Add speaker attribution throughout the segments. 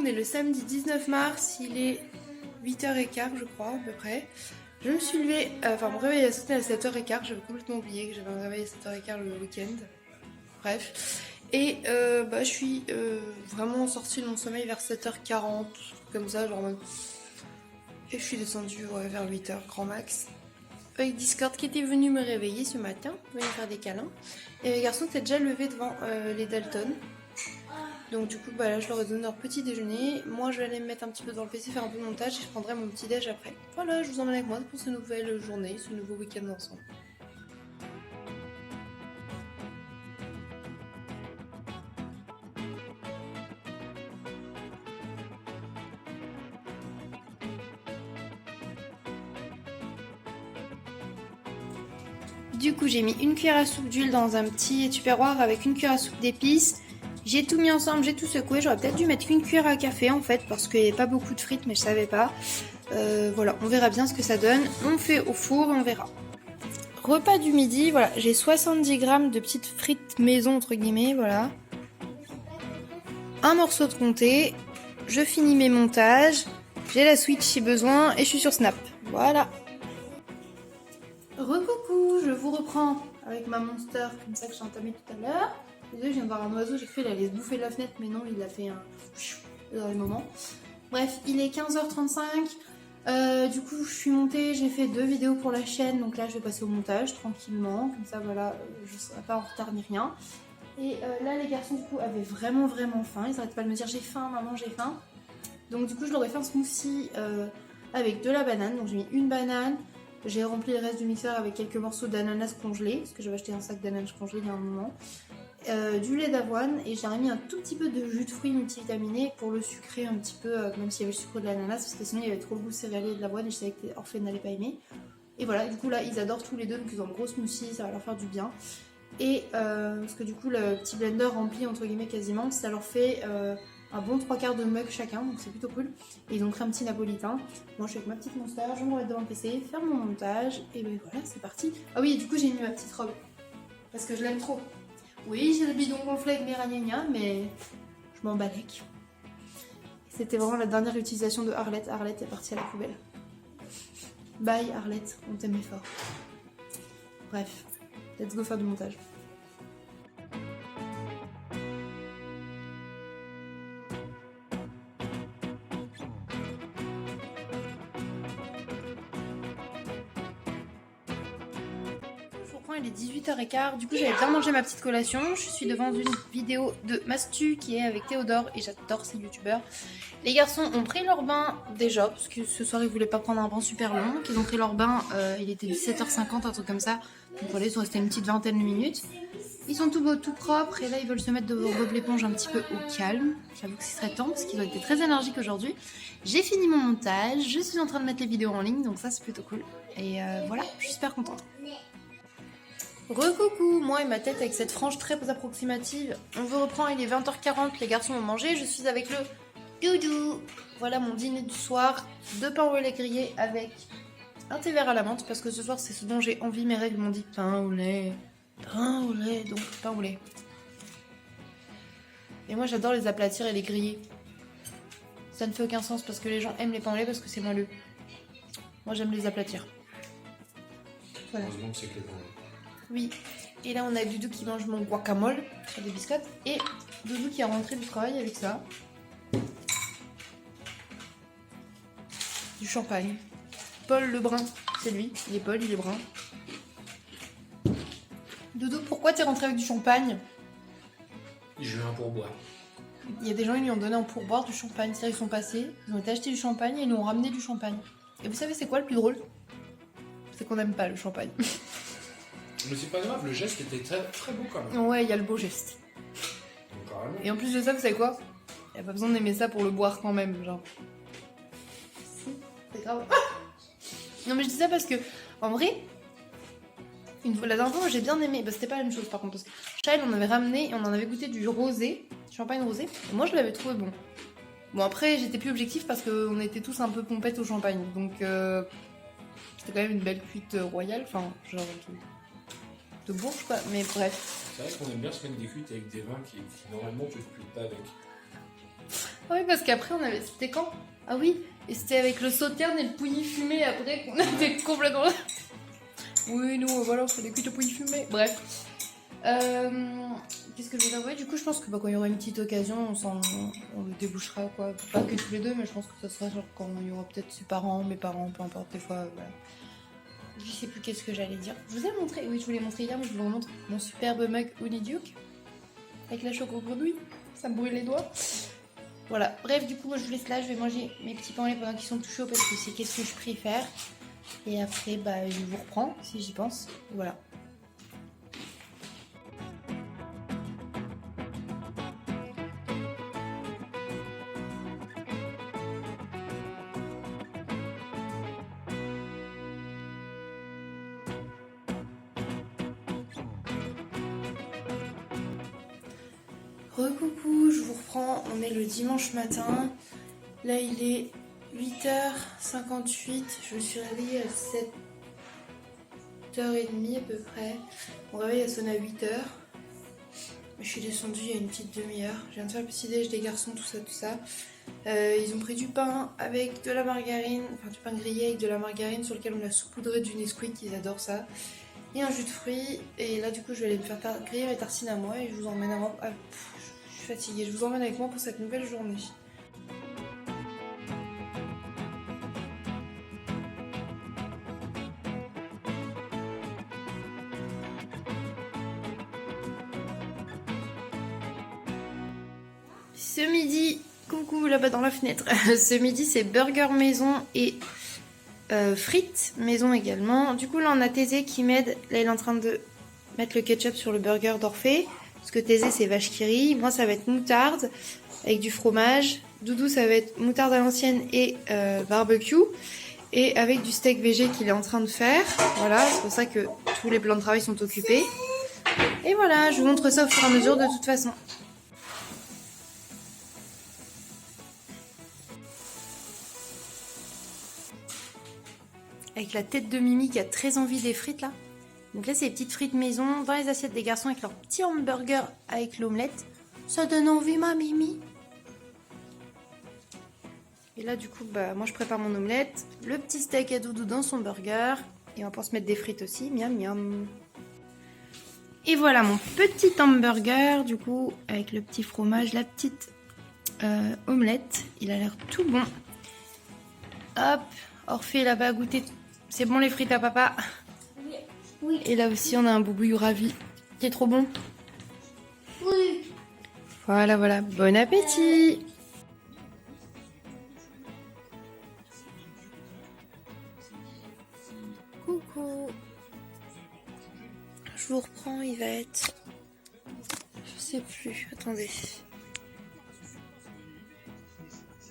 Speaker 1: On est le samedi 19 mars, il est 8h15 je crois à peu près. Je me suis levée, mon réveil a sauté à 7h15, j'avais complètement oublié que j'avais un réveil à 7h15 le week-end. Bref. Et je suis vraiment sortie de mon sommeil vers 7h40, comme ça, genre même. Et je suis descendue vers 8h, grand max. Avec Discord qui était venu me réveiller ce matin, venir faire des câlins. Et les garçons étaient déjà levés devant les Dalton. Donc du coup là je leur ai donné leur petit déjeuner. Moi je vais aller me mettre un petit peu dans le PC, faire un peu de montage et je prendrai mon petit déj après. Voilà, je vous emmène avec moi pour cette nouvelle journée, ce nouveau week-end ensemble. Du coup j'ai mis une cuillère à soupe d'huile dans un petit tupperware avec une cuillère à soupe d'épices. J'ai tout mis ensemble, j'ai tout secoué. J'aurais peut-être dû mettre une cuillère à café en fait parce qu'il n'y avait pas beaucoup de frites mais je savais pas. Voilà, on verra bien ce que ça donne. On fait au four et on verra. Repas du midi, voilà, j'ai 70 grammes de petites frites maison entre guillemets, voilà. Un morceau de comté. Je finis mes montages. J'ai la Switch si besoin et je suis sur Snap. Voilà. Recoucou, je vous reprends avec ma Monster comme ça que j'ai entamé tout à l'heure. Désolée, je viens de voir un oiseau, j'ai cru qu'il allait se bouffer de la fenêtre, mais non, il a fait un dans le moment. Bref, il est 15h35. Du coup, je suis montée, j'ai fait 2 vidéos pour la chaîne, donc là, je vais passer au montage tranquillement. Comme ça, voilà, je ne serai pas en retard ni rien. Et là, les garçons, du coup, avaient vraiment faim. Ils n'arrêtent pas de me dire j'ai faim, maman, j'ai faim. Donc, du coup, je leur ai fait un smoothie avec de la banane. Donc, j'ai mis une banane. J'ai rempli le reste du mixeur avec quelques morceaux d'ananas congelés, parce que j'avais acheté un sac d'ananas congelés il y a un moment. Du lait d'avoine et j'ai mis un tout petit peu de jus de fruits multivitaminé pour le sucrer un petit peu, même s'il y avait le sucre de l'ananas, parce que sinon il y avait trop le goût céréalier de l'avoine et je savais que les orphelins n'allaient pas aimer. Et voilà, du coup là ils adorent tous les deux, donc ils ont un gros smoothie, ça va leur faire du bien. Et parce que du coup le petit blender rempli entre guillemets quasiment, ça leur fait un bon 3/4 de mug chacun, donc c'est plutôt cool. Et ils ont créé un petit napolitain. Moi je suis avec ma petite Monster, je vais me remettre devant le PC, faire mon montage, et ben voilà, c'est parti. Ah oui, et du coup j'ai mis ma petite robe, parce que je l'aime trop. Oui, j'ai le bidon gonflé avec mes ragnagnas, mais je m'en balèque. C'était vraiment la dernière utilisation de Arlette. Arlette est partie à la poubelle. Bye Arlette, on t'aimait fort. Bref, let's go faire du montage. Il est 18h15, du coup j'avais bien mangé ma petite collation. Je suis devant une vidéo de Mastu qui est avec Théodore et j'adore ces youtubeurs. Les garçons ont pris leur bain déjà parce que ce soir ils voulaient pas prendre un bain super long. Ils ont pris leur bain, il était 17h50, un truc comme ça. Donc voilà, ils sont restés une petite vingtaine de minutes. Ils sont tout beaux, tout propres et là ils veulent se mettre devant Bob l'éponge un petit peu au calme. J'avoue que ce serait temps parce qu'ils ont été très énergiques aujourd'hui. J'ai fini mon montage, je suis en train de mettre les vidéos en ligne donc ça c'est plutôt cool. Et voilà, je suis super contente. Recoucou, moi et ma tête avec cette frange très approximative. On vous reprend, il est 20h40, les garçons ont mangé, je suis avec le doudou. Voilà mon dîner du soir, 2 pains au lait grillés avec un thé vert à la menthe, parce que ce soir c'est ce dont j'ai envie, mes règles m'ont dit pain au lait, donc pain au lait. Et moi j'adore les aplatir et les griller. Ça ne fait aucun sens parce que les gens aiment les pains au lait parce que c'est moelleux. Moi j'aime les aplatir. Voilà. Heureusement que c'est que les pains au lait. Oui, et là on a Doudou qui mange mon guacamole sur des biscottes et Doudou qui est rentré du travail avec ça. Du champagne. Paul le brun, c'est lui, il est Paul, il est brun. Doudou, pourquoi t'es rentré avec du champagne?
Speaker 2: Je veux un pourboire.
Speaker 1: Il y a des gens qui lui ont donné en pourboire du champagne, c'est-à-dire ils sont passés, ils ont été acheter du champagne et ils nous ont ramené du champagne. Et vous savez c'est quoi le plus drôle? C'est qu'on n'aime pas le champagne.
Speaker 2: Mais c'est pas grave, le geste était très, très beau quand même.
Speaker 1: Ouais, il y a le beau geste.
Speaker 2: Donc, carrément.
Speaker 1: Et en plus de ça, vous savez quoi? Y a pas besoin d'aimer ça pour le boire quand même, genre. Si, c'est grave. Non mais je dis ça parce que, en vrai, une fois, la dernière fois, j'ai bien aimé. Bah, c'était pas la même chose par contre. Parce que Charles, on avait ramené et on en avait goûté du rosé, du champagne rosé. Et moi, je l'avais trouvé bon. Bon, après, j'étais plus objectif parce qu'on était tous un peu pompettes au champagne. Donc, c'était quand même une belle cuite royale. Enfin, genre de bourge quoi. Mais bref.
Speaker 2: C'est vrai qu'on aime bien se mettre des cuites avec des vins qui normalement tu ne te cuites pas avec.
Speaker 1: Ah oui, parce qu'après, on avait. C'était quand? Ah oui, et c'était avec le sauterne et le pouilly fumé après qu'on était complètement. Oui, nous, voilà, on fait des cuites au pouilly fumé. Bref. Qu'est-ce que je vais dire? Ouais, du coup, je pense que quand il y aura une petite occasion, on le débouchera, quoi. Pas que tous les deux, mais je pense que ça sera genre quand il y aura peut-être ses parents, mes parents, peu importe, des fois, voilà. Je sais plus qu'est-ce que j'allais dire. Je vous ai montré, oui, je vous l'ai montré hier, mais je vous le remontre. Mon superbe mug Honeyduke. Avec la choco grenouille. Ça me brûle les doigts. Voilà. Bref, du coup, moi, je vous laisse là. Je vais manger mes petits pains au lait pendant qu'ils sont tout chauds parce que c'est qu'est-ce que je préfère. Et après, bah, je vous reprends si j'y pense. Voilà. Recoucou, je vous reprends, on est le dimanche matin, là il est 8h58, je me suis réveillée à 7h30 à peu près, mon réveil a sonné à 8h, je suis descendue il y a une petite demi-heure, je viens de faire le petit déj des garçons, tout ça, ils ont pris du pain avec de la margarine, enfin du pain grillé avec de la margarine sur lequel on a saupoudré du Nesquik, ils adorent ça. Et un jus de fruits, et là du coup je vais aller me faire griller mes tartines à moi et je vous emmène à moi. Je suis fatiguée, je vous emmène avec moi pour cette nouvelle journée. Ce midi, coucou là-bas dans la fenêtre, ce midi c'est burger maison et frites maison également. Du coup là on a Thésée qui m'aide, là il est en train de mettre le ketchup sur le burger d'Orphée. Parce que Thésée c'est vache qui rit, moi ça va être moutarde avec du fromage. Doudou ça va être moutarde à l'ancienne et barbecue. Et avec du steak végé qu'il est en train de faire. Voilà, c'est pour ça que tous les plans de travail sont occupés. Et voilà, je vous montre ça au fur et à mesure de toute façon. Avec la tête de Mimi qui a très envie des frites là. Donc là c'est les petites frites maison dans les assiettes des garçons avec leur petit hamburger avec l'omelette. Ça donne envie ma Mimi. Et là du coup bah moi je prépare mon omelette. Le petit steak à Doudou dans son burger. Et on va pouvoir se mettre des frites aussi. Miam miam. Et voilà mon petit hamburger du coup avec le petit fromage, la petite omelette. Il a l'air tout bon. Hop, Orphée là-bas à goûter. C'est bon les frites à papa?
Speaker 3: Oui.
Speaker 1: Et là aussi on a un boubouille ravi qui est trop bon.
Speaker 3: Oui.
Speaker 1: Voilà, voilà. Bon appétit! Coucou! Je vous reprends, il va être... Je sais plus, attendez.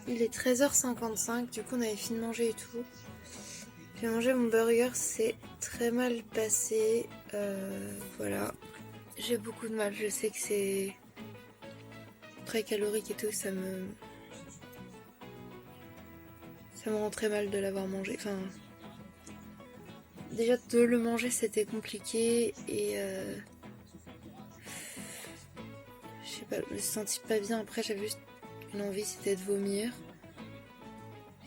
Speaker 1: Il est 13h55, du coup on avait fini de manger et tout. J'ai mangé mon burger, c'est très mal passé. Voilà. J'ai beaucoup de mal, je sais que c'est très calorique et tout, ça me rend très mal de l'avoir mangé. Enfin, déjà de le manger c'était compliqué et je sais pas, je me suis sentie pas bien. Après j'avais juste une envie, c'était de vomir.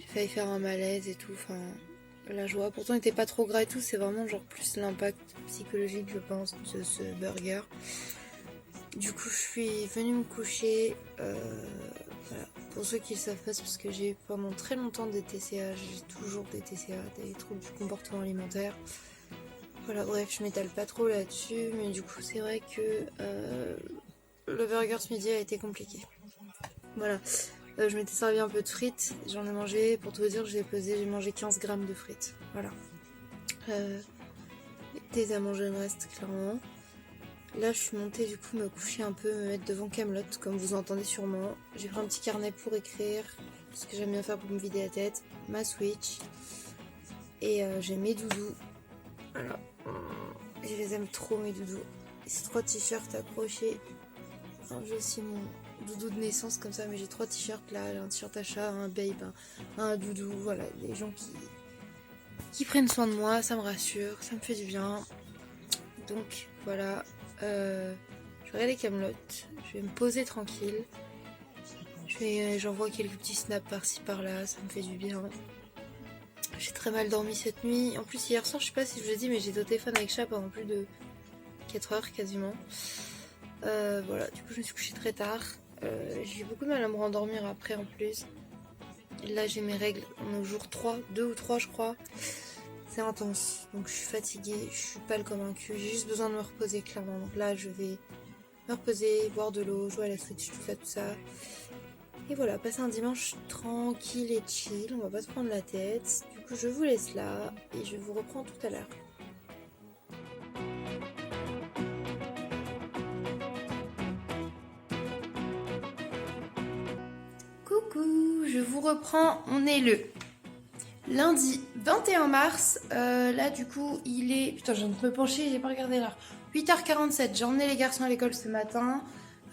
Speaker 1: J'ai failli faire un malaise et tout, enfin la joie. Pourtant il n'était pas trop gras et tout, c'est vraiment genre plus l'impact psychologique je pense de ce burger. Du coup je suis venue me coucher, voilà. Pour ceux qui le savent pas, c'est parce que j'ai eu pendant très longtemps des TCA, j'ai toujours des TCA, des troubles du comportement alimentaire. Voilà, bref, je m'étale pas trop là-dessus, mais du coup c'est vrai que le burger ce midi a été compliqué. Voilà. Je m'étais servi un peu de frites, j'en ai mangé, pour tout vous dire, j'ai mangé 15 grammes de frites. Voilà. Des à manger le reste, clairement. Là, je suis montée du coup me coucher un peu, me mettre devant Camelot, comme vous entendez sûrement. J'ai pris un petit carnet pour écrire, ce que j'aime bien faire pour me vider la tête, ma Switch, et j'ai mes doudous. Voilà. Je les aime trop, mes doudous. Ces 3 t-shirts accrochés. Enfin, j'ai aussi mon doudou de naissance comme ça, mais j'ai 3 t-shirts là, un t-shirt achat, un babe, un doudou, voilà, des gens qui prennent soin de moi, ça me rassure, ça me fait du bien. Donc voilà, je vais regarder Camelot, je vais me poser tranquille. J'envoie quelques petits snaps par-ci par-là, ça me fait du bien. J'ai très mal dormi cette nuit. En plus hier soir, je sais pas si je vous l'ai dit, mais j'ai été au téléphone avec Chat pendant plus de 4 heures quasiment. Voilà, du coup je me suis couchée très tard. J'ai eu beaucoup de mal à me rendormir après en plus. Là j'ai mes règles, on est au jour 3, 2 ou 3 je crois. C'est intense, donc je suis fatiguée, je suis pâle comme un cul, j'ai juste besoin de me reposer clairement. Donc là je vais me reposer, boire de l'eau, jouer à la Switch, tout ça. Et voilà, passer un dimanche tranquille et chill, on va pas se prendre la tête. Du coup je vous laisse là et je vous reprends tout à l'heure. Coucou, je vous reprends, on est le lundi 21 mars, là du coup il est... Putain, je viens de me pencher, j'ai pas regardé l'heure. 8h47, j'ai emmené les garçons à l'école ce matin.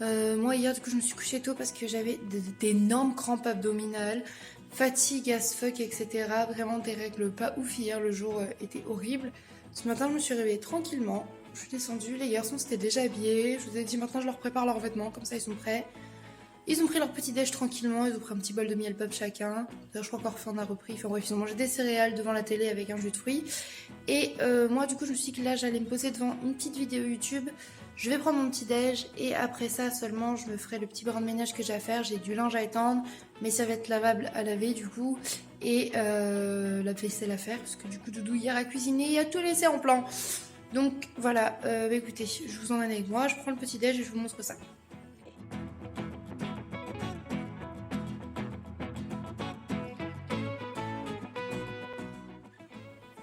Speaker 1: Moi hier du coup je me suis couchée tôt parce que j'avais d'énormes crampes abdominales, fatigue as fuck, etc. Vraiment des règles pas ouf hier, le jour était horrible. Ce matin je me suis réveillée tranquillement, je suis descendue, les garçons s'étaient déjà habillés, je vous ai dit maintenant je leur prépare leurs vêtements, comme ça ils sont prêts. Ils ont pris leur petit déj tranquillement, ils ont pris un petit bol de miel pop chacun. D'ailleurs, je crois qu'Orphan a repris. Enfin bref, ils ont mangé des céréales devant la télé avec un jus de fruits. Et moi, du coup, je me suis dit que là, j'allais me poser devant une petite vidéo YouTube. Je vais prendre mon petit déj et après ça seulement, je me ferai le petit brin de ménage que j'ai à faire. J'ai du linge à étendre, mes serviettes lavables à laver du coup et la vaisselle à faire parce que du coup, Doudou hier a cuisiné et a tout laissé en plan. Donc voilà, écoutez, je vous emmène avec moi. Je prends le petit déj et je vous montre ça.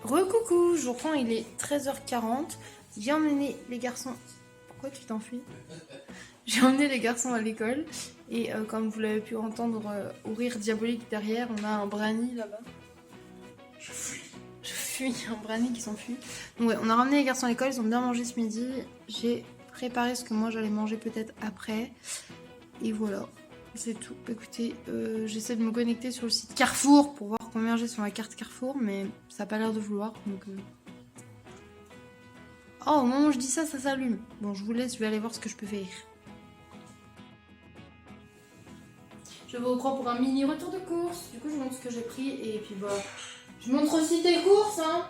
Speaker 1: Recoucou, je reprends, il est 13h40. J'ai emmené les garçons... Pourquoi tu t'enfuis? J'ai emmené les garçons à l'école. Et comme vous l'avez pu entendre au rire diabolique derrière, on a un brani là-bas. Je fuis, un brani qui s'enfuit. Donc ouais, on a ramené les garçons à l'école, ils ont bien mangé ce midi. J'ai préparé ce que moi j'allais manger peut-être après. Et voilà, c'est tout. Écoutez, j'essaie de me connecter sur le site Carrefour pour voir combien j'ai sur ma carte Carrefour, mais ça n'a pas l'air de vouloir, donc... Oh, au moment où je dis ça, ça s'allume. Bon, je vous laisse, je vais aller voir ce que je peux faire. Je vous reprends pour un mini retour de course. Du coup, je montre ce que j'ai pris, et puis bah... Je montre aussi tes courses, hein.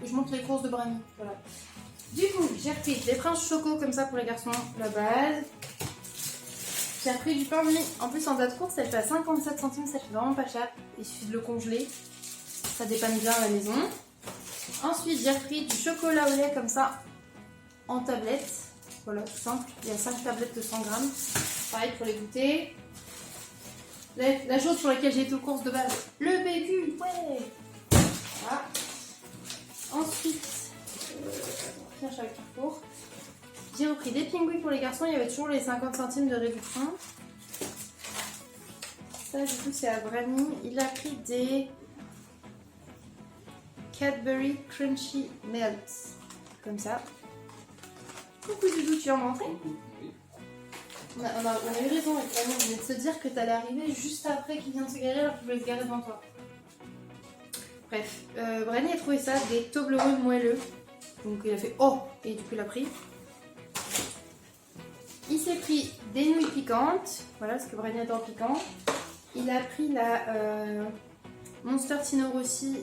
Speaker 1: Et je montre les courses de Brani, voilà. Du coup, j'ai repris des princes choco comme ça pour les garçons, la base. J'ai repris du pain de mie. En plus, en date courte, ça fait à 57 centimes, ça fait vraiment pas cher. Il suffit de le congeler. Ça dépanne bien à la maison. Ensuite, j'ai repris du chocolat au lait comme ça, en tablette. Voilà, tout simple. Il y a 5 tablettes de 100 grammes. Pareil pour les goûter. La chose sur laquelle j'ai été aux courses de base, le PQ, ouais. Voilà. Ensuite, on va finir avec Carrefour. J'ai repris des pingouins pour les garçons, il y avait toujours les 50 centimes de réduction. Ça, du coup, c'est à Brani. Il a pris des Cadbury Crunchy Melts. Comme ça. Coucou Doudou, tu viens de rentrer? On a eu raison avec Brani, on venait de se dire que t'allais arriver juste après qu'il vient de se garer alors qu'il voulait se garer devant toi. Bref, Brani a trouvé ça, des Toblerone moelleux. Donc il a fait oh! Et du coup il a pris. Il s'est pris des nouilles piquantes, voilà, parce que Brani adore piquant. Il a pris la Monster Tino Rossi.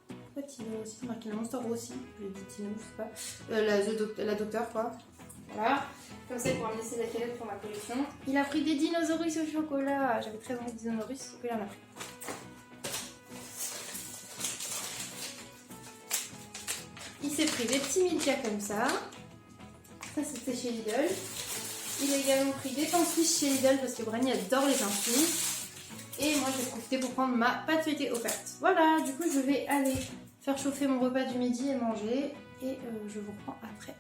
Speaker 1: Pourquoi Tino Rossi? C'est marqué la Monster Rossi. Je l'ai dit Tino, je sais pas. La Docteur, quoi. Voilà. Comme ça, pour me laisser la calette pour ma collection. Il a pris des dinosaures au chocolat. J'avais très envie de dinosaures, du coup, il en a pris. Il s'est pris des petits Milka comme ça. Ça, c'était chez Lidl. Il a également pris des pains suisses chez Lidl parce que Brani adore les pains suisses. Et moi, j'ai profité pour prendre ma pâte feuilletée offerte. Voilà, du coup, je vais aller faire chauffer mon repas du midi et manger. Et je vous reprends après.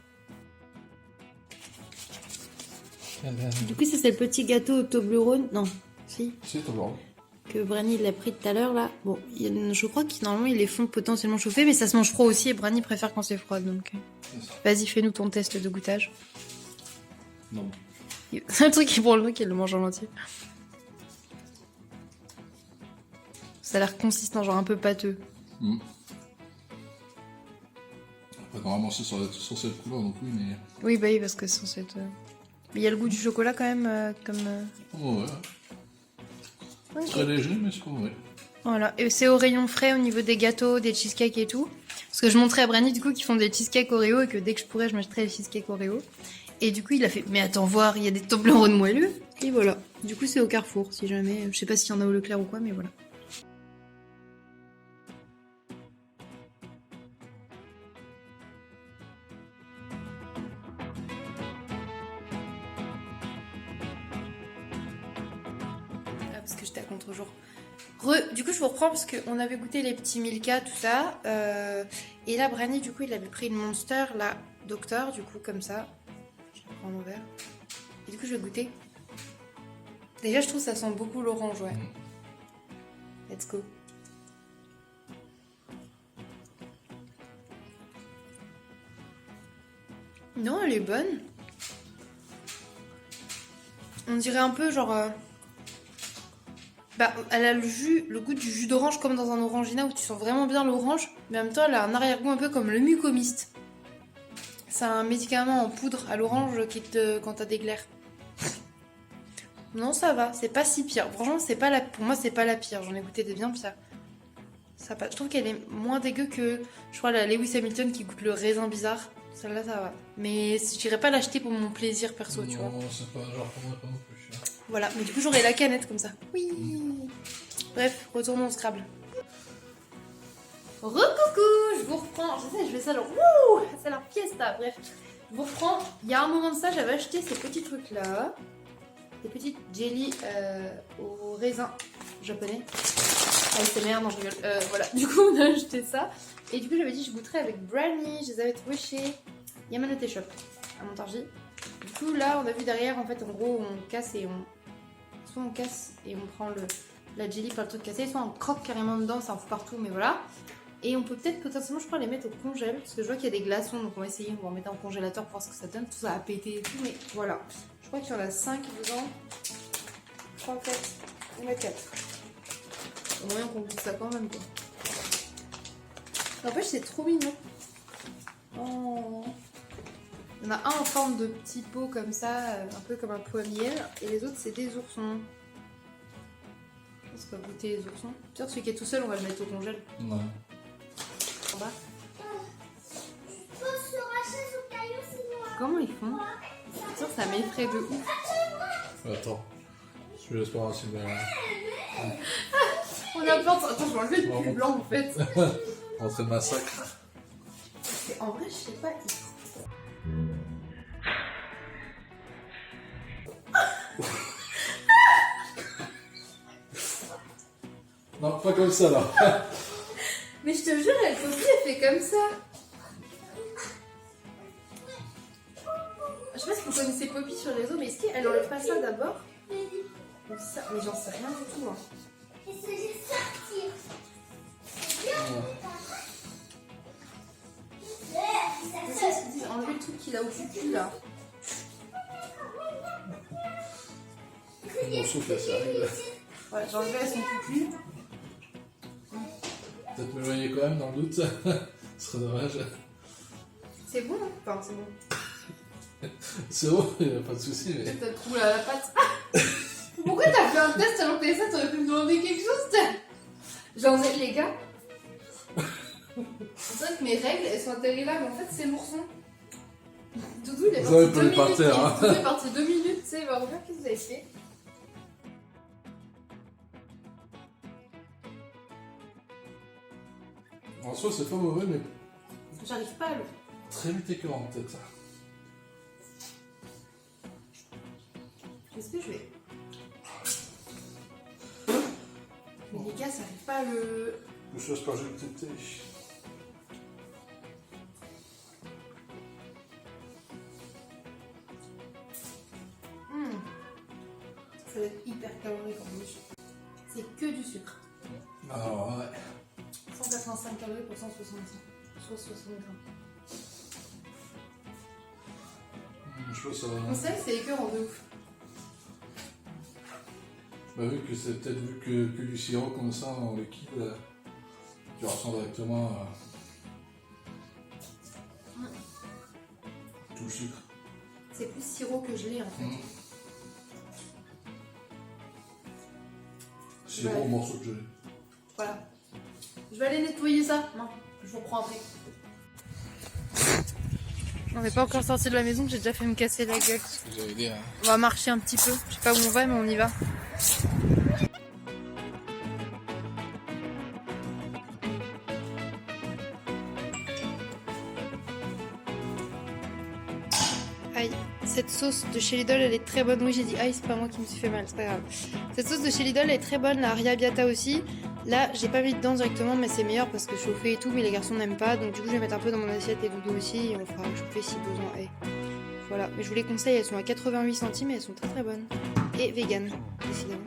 Speaker 1: Du coup, ça c'est le petit gâteau au Toblerone. Non, si.
Speaker 2: C'est Toblerone.
Speaker 1: Que Brani l'a pris tout à l'heure là. Bon, je crois qu'ils normalement ils les font potentiellement chauffer, mais ça se mange froid aussi et Brani préfère quand c'est froid. Donc, vas-y, fais-nous ton test de goûtage.
Speaker 2: Non.
Speaker 1: C'est un truc qui pour le truc, il le mange en entier. Ça a l'air consistant, genre un peu pâteux.
Speaker 2: Mmh. Après, normalement, c'est sur cette couleur, donc oui, mais.
Speaker 1: Oui, bah oui, parce que sur cette. Mais il y a le goût du chocolat quand même, comme.
Speaker 2: Oh, ouais.
Speaker 1: Okay.
Speaker 2: Très léger, mais c'est bon, ouais.
Speaker 1: Voilà, et c'est au rayon frais au niveau des gâteaux, des cheesecakes et tout. Parce que je montrais à Brani du coup qu'ils font des cheesecakes Oreo et que dès que je pourrais, je m'achèterais les cheesecakes Oreo. Et du coup, il a fait, mais attends voir, il y a des Toblerone moelleux. Et voilà. Du coup, c'est au Carrefour, si jamais. Je sais pas s'il y en a au Leclerc ou quoi, mais voilà. Ah, parce que j'étais à contre-jour. Du coup, je vous reprends parce qu'on avait goûté les petits Milka, tout ça. Et là, Brani, du coup, il avait pris une Monster, la Docteur, du coup, comme ça. Je la prends en verre. Et du coup, je vais goûter. Déjà, je trouve que ça sent beaucoup l'orange, ouais. Let's go. Non, elle est bonne. On dirait un peu genre... Bah, elle a le goût du jus d'orange comme dans un Orangina où tu sens vraiment bien l'orange. Mais en même temps, elle a un arrière-goût un peu comme le Mucomist. C'est un médicament en poudre à l'orange qui te... quand t'as des glaires. Non, ça va, c'est pas si pire. Franchement, c'est pas pour moi, c'est pas la pire. J'en ai goûté des bien pires. Ça pas... Je trouve qu'elle est moins dégueu que, je crois, la Lewis Hamilton qui goûte le raisin bizarre. Celle-là, ça va. Mais j'irais pas l'acheter pour mon plaisir perso, tu vois.
Speaker 2: Non, c'est pas genre pour moi, pas non plus.
Speaker 1: Voilà, mais du coup, j'aurai la canette comme ça. Oui. Bref, retournons au Scrabble. Recoucou, je vous reprends. Je sais, je fais ça genre, wouh, c'est la fiesta. Bref, je vous reprends. Il y a un moment de ça, j'avais acheté ces petits trucs-là. Des petites jelly au raisin japonais. ASMR, non je rigole. Voilà, du coup on a acheté ça. Et du coup j'avais dit je goûterais avec Brownie. Je les avais trouvés chez Yamanote Shop à Montargis. Du coup là on a vu derrière en fait en gros on casse et on... Soit on casse et on prend la jelly par le truc cassé, soit on croque carrément dedans, ça en fout partout mais voilà. Et on peut peut-être potentiellement je crois les mettre au congèle. Parce que je vois qu'il y a des glaçons donc on va essayer, on va en mettre en congélateur pour voir ce que ça donne. Tout ça a pété et tout mais voilà. Je crois qu'il y en a 5 dedans. 3, 4. On met 4. Au moyen qu'on goûte ça quand même quoi. N'empêche c'est trop mignon. Oh. Il y en a un en forme de petit pot comme ça, un peu comme un pot à miel. Et les autres c'est des oursons. Je pense qu'on va goûter les oursons. Peut-être celui qui est tout seul on va le mettre au congèle.
Speaker 2: Ouais.
Speaker 1: En bas. Comment ils font? Sûr, ça m'effraie de ouf.
Speaker 2: Attends. Je laisse pas assez bien.
Speaker 1: On a peur de... Attends, je vais enlever le pull blanc en fait.
Speaker 2: Rentrée de massacre.
Speaker 1: En vrai, je sais pas.
Speaker 2: Non, pas comme ça là.
Speaker 1: Mais je te jure, elle aussi, elle fait comme ça. Je sais pas si vous connaissez Poppy sur les réseaux, mais est-ce qu'elle enlève pas ça d'abord? Ou ça? Mais j'en sais rien du tout. Hein. C'est ça, ils se disent enlever le truc qu'il a au cul là.
Speaker 2: Mon souffle, ça arrive.
Speaker 1: Ouais, j'ai enlevé à son cul.
Speaker 2: Peut-être m'éloigner quand même dans le doute. Ce serait dommage.
Speaker 1: C'est bon, hein? Enfin, c'est bon.
Speaker 2: C'est bon, il n'y a pas de souci. Mais...
Speaker 1: Peut-être t'as trouvé la patte. Pourquoi t'as fait un test alors que ça, t'aurais pu me demander quelque chose? J'en ai, les gars. C'est vrai que mes règles, elles sont atterries là, mais en fait, c'est l'ourson. Doudou, il est parti 2 minutes.
Speaker 2: Par terre, hein.
Speaker 1: Doudou est parti 2 minutes, tu sais, il va revenir, qu'est-ce que vous avez fait?
Speaker 2: En soi, c'est pas mauvais, mais
Speaker 1: J'arrive pas à le...
Speaker 2: très vite écœurant en tête.
Speaker 1: Qu'est-ce que je fais? Mais les gars, ça arrive pas à le...
Speaker 4: Le sauce par jeu de tété.
Speaker 1: Ça va être hyper calorique en plus. C'est que du sucre.
Speaker 4: Ah ouais.
Speaker 1: 185 calories pour 160 grammes.
Speaker 4: Je sais pas, ça
Speaker 1: On sait que c'est écœurant de ouf.
Speaker 4: Bah vu que c'est peut-être vu que du sirop comme ça en liquide, tu ressens directement tout le sucre.
Speaker 1: C'est plus sirop que gelé en fait.
Speaker 4: Sirop au morceau de gelée.
Speaker 1: Voilà. Je vais aller nettoyer ça. Non, je vous reprends après. On n'est pas encore sorti de la maison, j'ai déjà fait me casser la gueule.
Speaker 2: Vous avez aidé à...
Speaker 1: On va marcher un petit peu. Je sais pas où on va, mais on y va. Aïe, cette sauce de chez Lidl, elle est très bonne. Oui, j'ai dit aïe, c'est pas moi qui me suis fait mal, c'est pas grave. Cette sauce de chez Lidl, elle est très bonne, la arrabbiata aussi. Là, j'ai pas mis dedans directement, mais c'est meilleur parce que chauffé et tout, mais les garçons n'aiment pas. Donc du coup, je vais mettre un peu dans mon assiette et Doudou aussi, et on fera chauffer si besoin est. Voilà, mais je vous les conseille, elles sont à 88 centimes et elles sont très très bonnes. Et vegan, décidément.